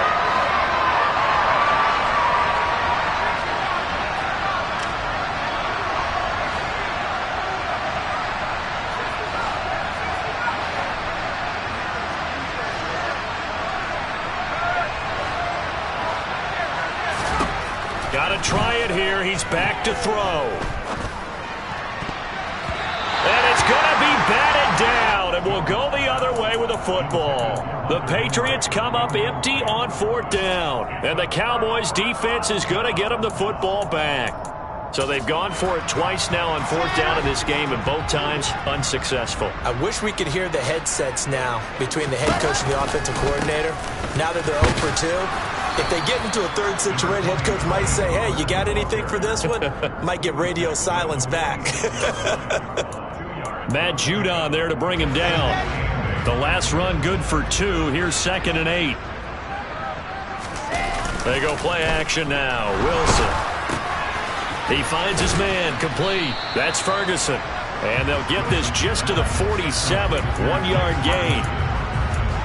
Got to try it here. He's back to throw. And it's going to be batted down, and will go the other way with the football. The Patriots come up empty on 4th down, and the Cowboys' defense is going to get them the football back. So they've gone for it twice now on 4th down in this game, and both times unsuccessful. I wish we could hear the headsets now between the head coach and the offensive coordinator. Now that they're 0 for 2. If they get into a 3rd situation, head coach might say, hey, you got anything for this one? Might get radio silence back. Matt Judon there to bring him down. The last run good for 2. Here's 2nd and 8. They go play action now. Wilson. He finds his man, complete. That's Ferguson. And they'll get this just to the 47. 1-yard gain.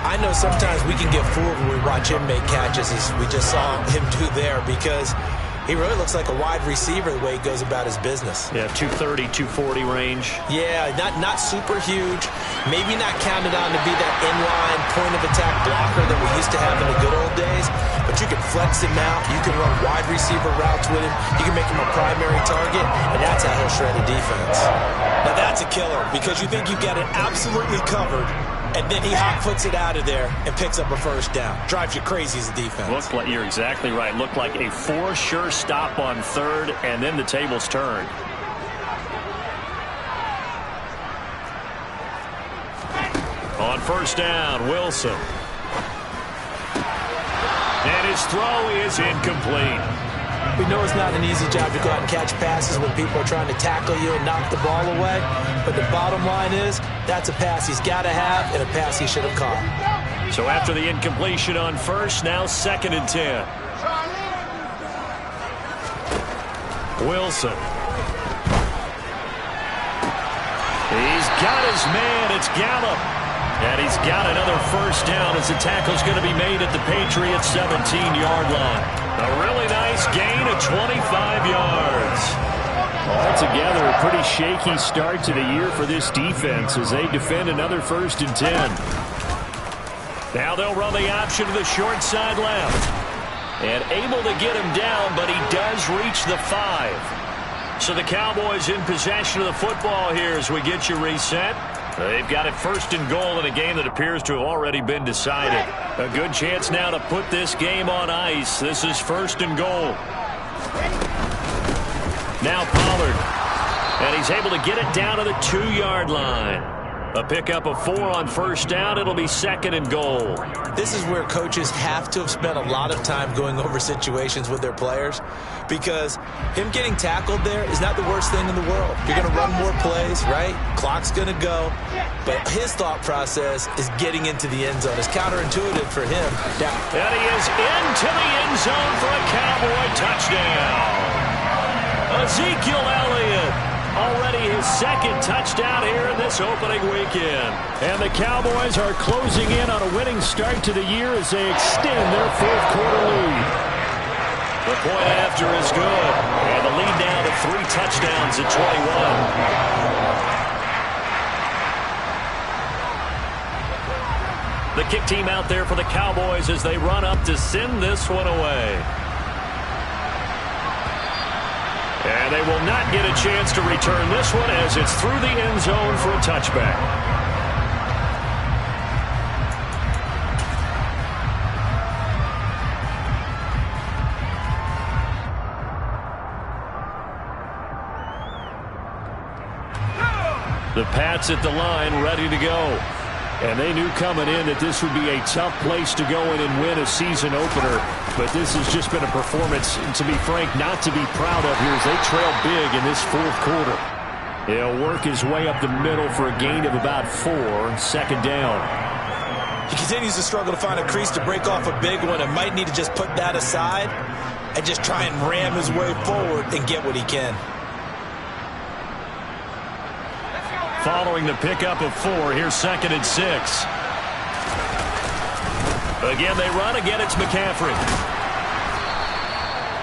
I know sometimes we can get fooled when we watch him make catches, as we just saw him do there, because he really looks like a wide receiver the way he goes about his business. Yeah, 230, 240 range. Yeah, not super huge. Maybe not counted on to be that inline point-of-attack blocker that we used to have in the good old days, but you can flex him out. You can run wide receiver routes with him. You can make him a primary target, and that's how he'll shred a defense. Now that's a killer, because you think you've got it absolutely covered, and then he hot puts it out of there and picks up a first down. Drives you crazy as a defense. Looks like you're exactly right. Looked like a for sure stop on third, and then the tables turned. On first down, Wilson. And his throw is incomplete. We know it's not an easy job to go out and catch passes when people are trying to tackle you and knock the ball away. But the bottom line is, that's a pass he's got to have and a pass he should have caught. So after the incompletion on first, now 2nd and 10. Wilson. He's got his man. It's Gallup. And he's got another first down as the tackle's going to be made at the Patriots' 17-yard line. A really nice gain of 25 yards. Altogether, a pretty shaky start to the year for this defense as they defend another 1st and 10. Now they'll run the option to the short side left. And able to get him down, but he does reach the 5. So the Cowboys in possession of the football here as we get you reset. They've got it 1st and goal in a game that appears to have already been decided. A good chance now to put this game on ice. This is 1st and goal. Now Pollard. And he's able to get it down to the 2-yard line. A pickup of 4 on first down. It'll be 2nd and goal. This is where coaches have to have spent a lot of time going over situations with their players, because him getting tackled there is not the worst thing in the world. You're going to run more plays, right? Clock's going to go. But his thought process is getting into the end zone. It's counterintuitive for him. And he is into the end zone for a Cowboy touchdown. Ezekiel Elliott. Already his 2nd touchdown here in this opening weekend. And the Cowboys are closing in on a winning start to the year as they extend their 4th quarter lead. The point after is good. And the lead now to 3 touchdowns at 21. The kick team out there for the Cowboys as they run up to send this one away. And they will not get a chance to return this one as it's through the end zone for a touchback. The Pats at the line ready to go. And they knew coming in that this would be a tough place to go in and win a season opener. But this has just been a performance, to be frank, not to be proud of here as they trail big in this 4th quarter. He'll work his way up the middle for a gain of about 4, 2nd down. He continues to struggle to find a crease to break off a big one and might need to just put that aside and just try and ram his way forward and get what he can. Following the pickup of 4, here's 2nd and 6. Again, they run. Again, it's McCaffrey.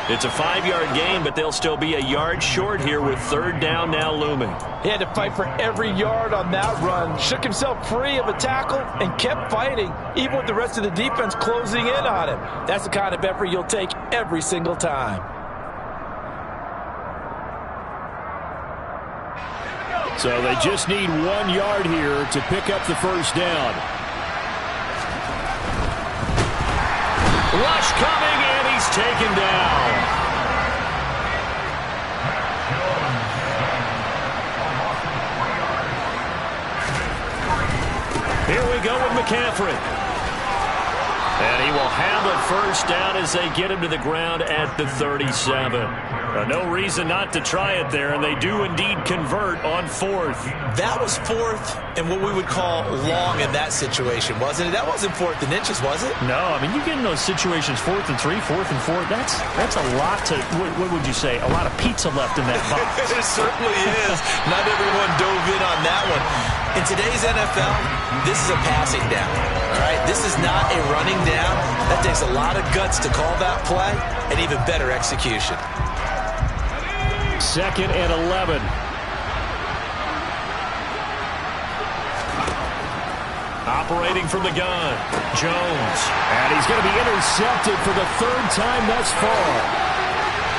It's a 5-yard gain, but they'll still be a yard short here with 3rd down now looming. He had to fight for every yard on that run. Shook himself free of a tackle and kept fighting, even with the rest of the defense closing in on him. That's the kind of effort you'll take every single time. So they just need 1 yard here to pick up the first down. Rush coming, and he's taken down. Here we go with McCaffrey. And he will have a first down as they get him to the ground at the 37. No reason not to try it there, and they do indeed convert on 4th. That was 4th and what we would call long in that situation, wasn't it? That wasn't 4th and inches, was it? No, I mean, you get in those situations 4th and 3, 4th and 4. That's a lot to, what would you say, a lot of pizza left in that box. It certainly is. Not everyone dove in on that one. In today's NFL, this is a passing down. All right, this is not a running down. That takes a lot of guts to call that play and even better execution. 2nd and 11. Operating from the gun, Jones. And he's going to be intercepted for the 3rd time thus far.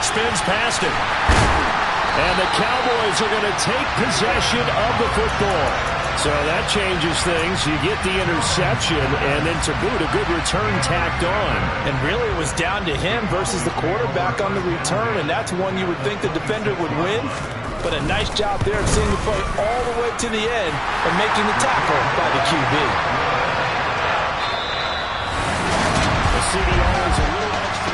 Spins past him. And the Cowboys are going to take possession of the football. So that changes things. You get the interception, and then to boot, a good return tacked on. And really it was down to him versus the quarterback on the return, and that's one you would think the defender would win. But a nice job there of seeing the play all the way to the end and making the tackle by the QB. The CDO is a little extra.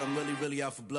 I'm really out for blood.